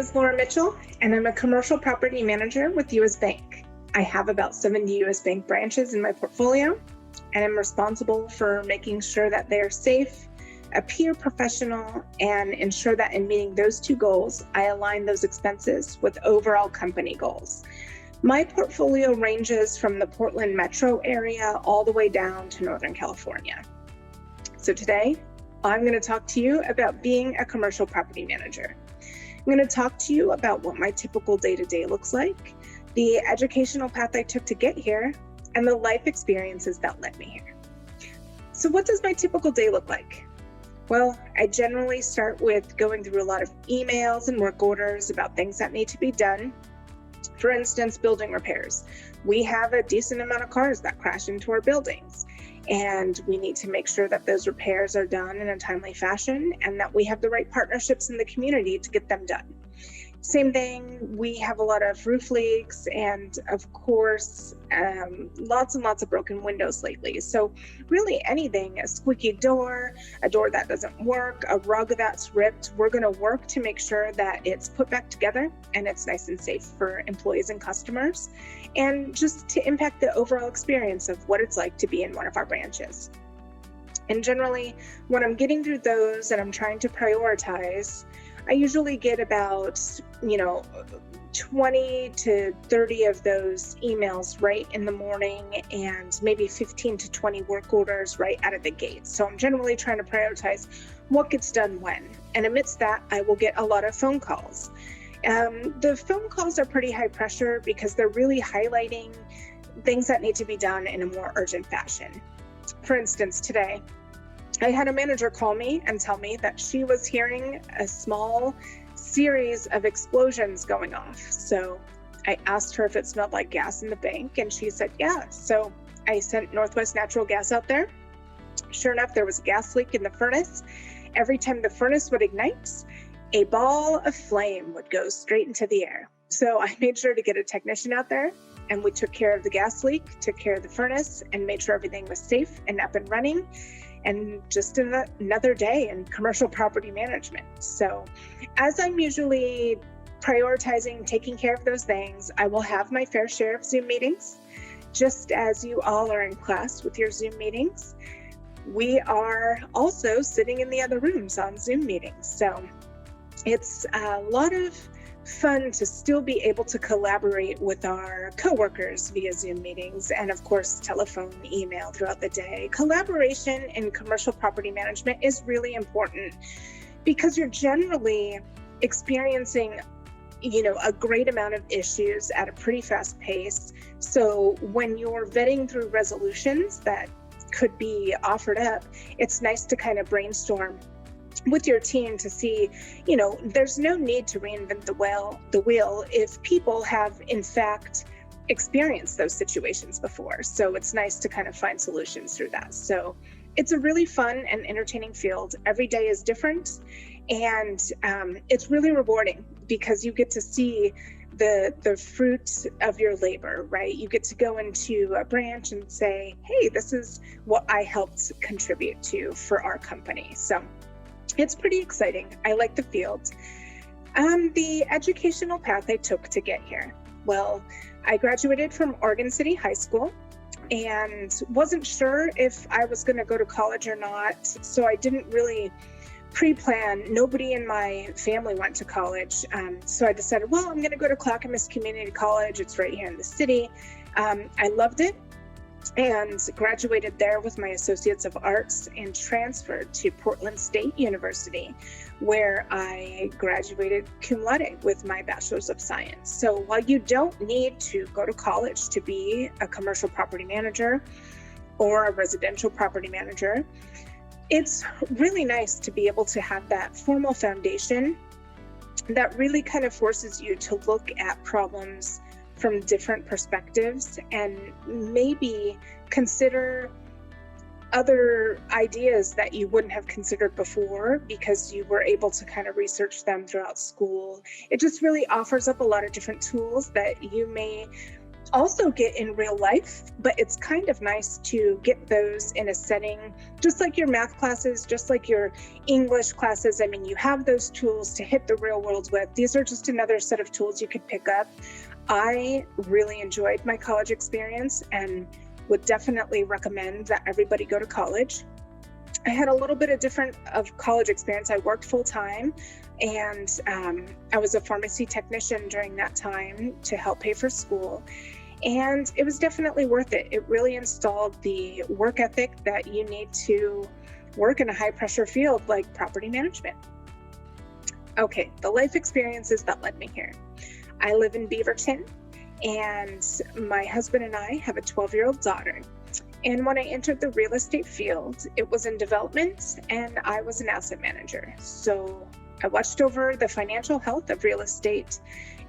is Laura Mitchell, and I'm a commercial property manager with US Bank. I have about 70 US Bank branches in my portfolio, and I'm responsible for making sure that they are safe, appear professional, and ensure that in meeting those two goals, I align those expenses with overall company goals. My portfolio ranges from the Portland metro area all the way down to Northern California. So today, I'm going to talk to you about being a commercial property manager. I'm going to talk to you about what my typical day-to-day looks like, the educational path I took to get here, and the life experiences that led me here. So what does my typical day look like? Well, I generally start with going through a lot of emails and work orders about things that need to be done. For instance, building repairs. We have a decent amount of cars that crash into our buildings, and we need to make sure that those repairs are done in a timely fashion and that we have the right partnerships in the community to get them done. Same thing, we have a lot of roof leaks and of course, lots and lots of broken windows lately. So really anything, a squeaky door, a door that doesn't work, a rug that's ripped, we're gonna work to make sure that it's put back together and it's nice and safe for employees and customers, and just to impact the overall experience of what it's like to be in one of our branches. And generally, when I'm getting through those and I'm trying to prioritize, I usually get about, 20 to 30 of those emails right in the morning and maybe 15 to 20 work orders right out of the gate. So I'm generally trying to prioritize what gets done when. And amidst that, I will get a lot of phone calls. The phone calls are pretty high pressure because they're really highlighting things that need to be done in a more urgent fashion. For instance, today, I had a manager call me and tell me that she was hearing a small series of explosions going off. So I asked her if it smelled like gas in the bank, and she said, yeah. So I sent Northwest Natural Gas out there. Sure enough, there was a gas leak in the furnace. Every time the furnace would ignite, a ball of flame would go straight into the air. So I made sure to get a technician out there, and we took care of the gas leak, took care of the furnace, and made sure everything was safe and up and running. And just another day in commercial property management. So as I'm usually prioritizing taking care of those things, I will have my fair share of Zoom meetings. Just as you all are in class with your Zoom meetings, we are also sitting in the other rooms on Zoom meetings. So it's a lot of fun to still be able to collaborate with our coworkers via Zoom meetings and of course telephone, email throughout the day. Collaboration in commercial property management is really important because you're generally experiencing a great amount of issues at a pretty fast pace. So when you're vetting through resolutions that could be offered up, it's nice to kind of brainstorm with your team to see, there's no need to reinvent the wheel if people have in fact experienced those situations before. So it's nice to kind of find solutions through that. So it's a really fun and entertaining field. Every day is different, and it's really rewarding because you get to see the fruit of your labor, right? You get to go into a branch and say, hey, this is what I helped contribute to for our company. So it's pretty exciting. I like the field. The educational path I took to get here. Well, I graduated from Oregon City High School and wasn't sure if I was going to go to college or not. So I didn't really pre-plan. Nobody in my family went to college. So I decided, well, I'm going to go to Clackamas Community College. It's right here in the city. I loved it and graduated there with my Associates of Arts and transferred to Portland State University, where I graduated cum laude with my Bachelor's of Science. So while you don't need to go to college to be a commercial property manager or a residential property manager, it's really nice to be able to have that formal foundation that really kind of forces you to look at problems from different perspectives and maybe consider other ideas that you wouldn't have considered before because you were able to kind of research them throughout school. It just really offers up a lot of different tools that you may also get in real life, but it's kind of nice to get those in a setting, just like your math classes, just like your English classes. I mean, you have those tools to hit the real world with. These are just another set of tools you could pick up. I really enjoyed my college experience and would definitely recommend that everybody go to college. I had a little bit of different of college experience. I worked full time, and I was a pharmacy technician during that time to help pay for school. And it was definitely worth it. It really installed the work ethic that you need to work in a high pressure field like property management. Okay, the life experiences that led me here. I live in Beaverton, and my husband and I have a 12-year-old daughter. And when I entered the real estate field, it was in development and I was an asset manager. So I watched over the financial health of real estate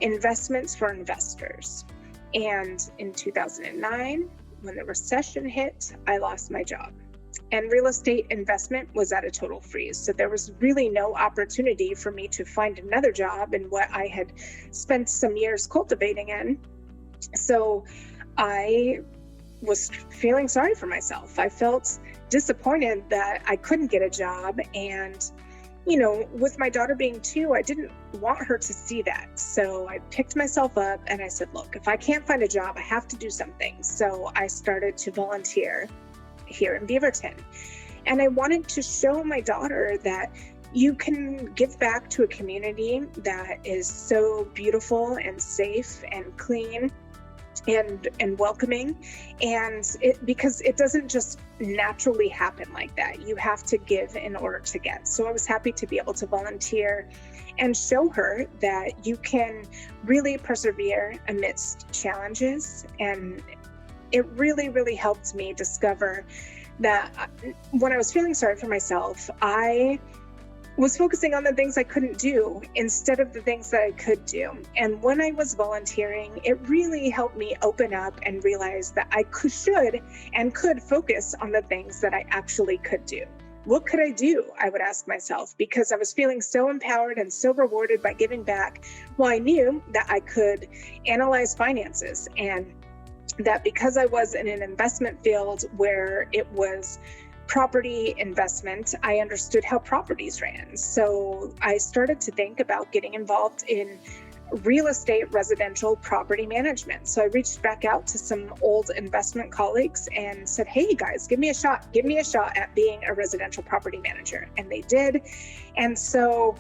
investments for investors. And in 2009, when the recession hit, I lost my job. And real estate investment was at a total freeze. So there was really no opportunity for me to find another job in what I had spent some years cultivating in. So I was feeling sorry for myself. I felt disappointed that I couldn't get a job. And, you know, with my daughter being 2, I didn't want her to see that. So I picked myself up and I said, look, if I can't find a job, I have to do something. So I started to volunteer here in Beaverton. And I wanted to show my daughter that you can give back to a community that is so beautiful and safe and clean and welcoming, and because it doesn't just naturally happen like that. You have to give in order to get. So I was happy to be able to volunteer and show her that you can really persevere amidst challenges. And it really, really helped me discover that when I was feeling sorry for myself, I was focusing on the things I couldn't do instead of the things that I could do. And when I was volunteering, it really helped me open up and realize that I could focus on the things that I actually could do. What could I do? I would ask myself, because I was feeling so empowered and so rewarded by giving back. Well, I knew that I could analyze finances, and that because I was in an investment field where it was property investment, I understood how properties ran. So I started to think about getting involved in real estate residential property management. So I reached back out to some old investment colleagues and said, hey guys, give me a shot at being a residential property manager. And they did. And so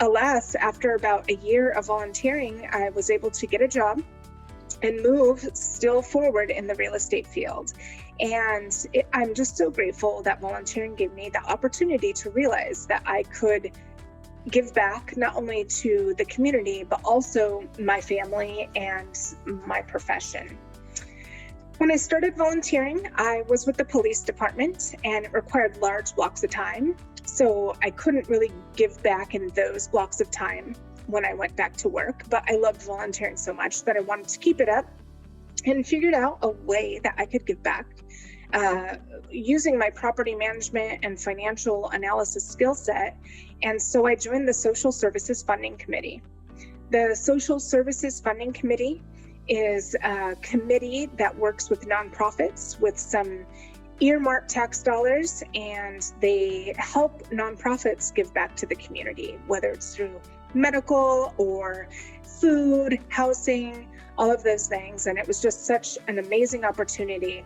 alas, after about a year of volunteering, I was able to get a job and move still forward in the real estate field. And I'm just so grateful that volunteering gave me the opportunity to realize that I could give back not only to the community, but also my family and my profession. When I started volunteering, I was with the police department, and it required large blocks of time. So I couldn't really give back in those blocks of time when I went back to work, but I loved volunteering so much that I wanted to keep it up, and figured out a way that I could give back using my property management and financial analysis skill set. And so I joined the Social Services Funding Committee. The Social Services Funding Committee is a committee that works with nonprofits with some earmarked tax dollars, and they help nonprofits give back to the community, whether it's through medical or food, housing, all of those things. And it was just such an amazing opportunity.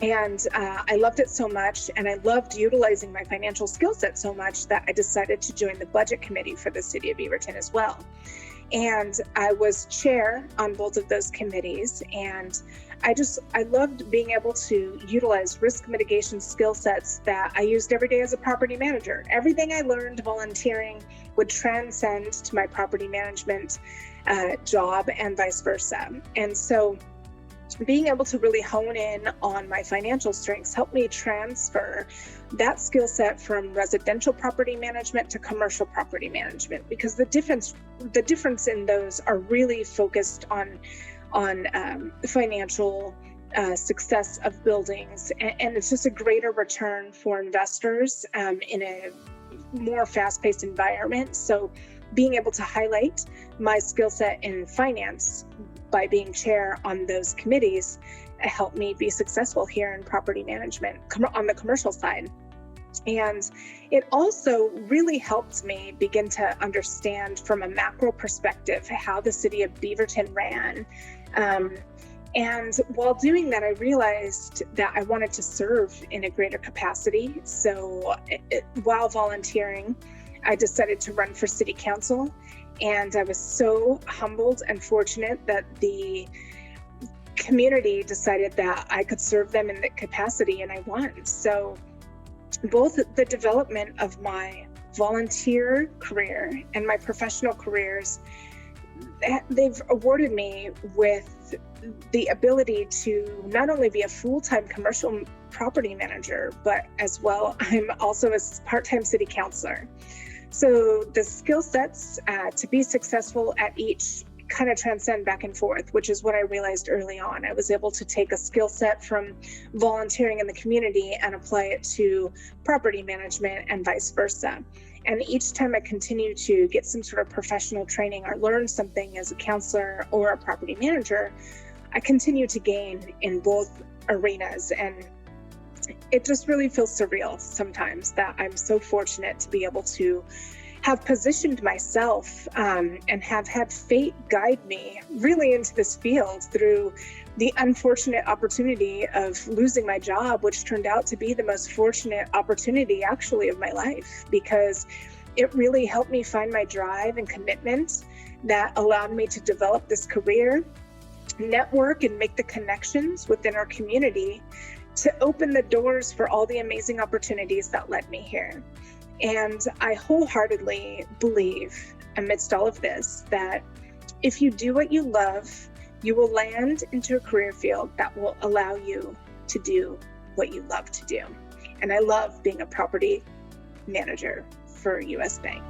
And I loved it so much, and I loved utilizing my financial skill set so much that I decided to join the budget committee for the city of Beaverton as well. And I was chair on both of those committees, and I loved being able to utilize risk mitigation skill sets that I used every day as a property manager. Everything I learned volunteering would transcend to my property management job and vice versa. And so being able to really hone in on my financial strengths helped me transfer that skill set from residential property management to commercial property management, because the difference in those are really focused on financial success of buildings, and it's just a greater return for investors in a more fast-paced environment. So being able to highlight my skill set in finance by being chair on those committees, it helped me be successful here in property management on the commercial side. And it also really helped me begin to understand from a macro perspective how the city of Beaverton ran. And while doing that, I realized that I wanted to serve in a greater capacity. So while volunteering, I decided to run for city council. And I was so humbled and fortunate that the community decided that I could serve them in that capacity, and I won. So both the development of my volunteer career and my professional careers, they've awarded me with the ability to not only be a full-time commercial property manager, but as well, I'm also a part-time city councilor. So the skill sets to be successful at each kind of transcend back and forth, which is what I realized early on. I was able to take a skill set from volunteering in the community and apply it to property management and vice versa. And each time I continue to get some sort of professional training or learn something as a counselor or a property manager, I continue to gain in both arenas. And it just really feels surreal sometimes that I'm so fortunate to be able to have positioned myself and have had fate guide me really into this field through the unfortunate opportunity of losing my job, which turned out to be the most fortunate opportunity actually of my life, because it really helped me find my drive and commitment that allowed me to develop this career, network, and make the connections within our community to open the doors for all the amazing opportunities that led me here. And I wholeheartedly believe, amidst all of this, that if you do what you love, you will land into a career field that will allow you to do what you love to do. And I love being a property manager for US Bank.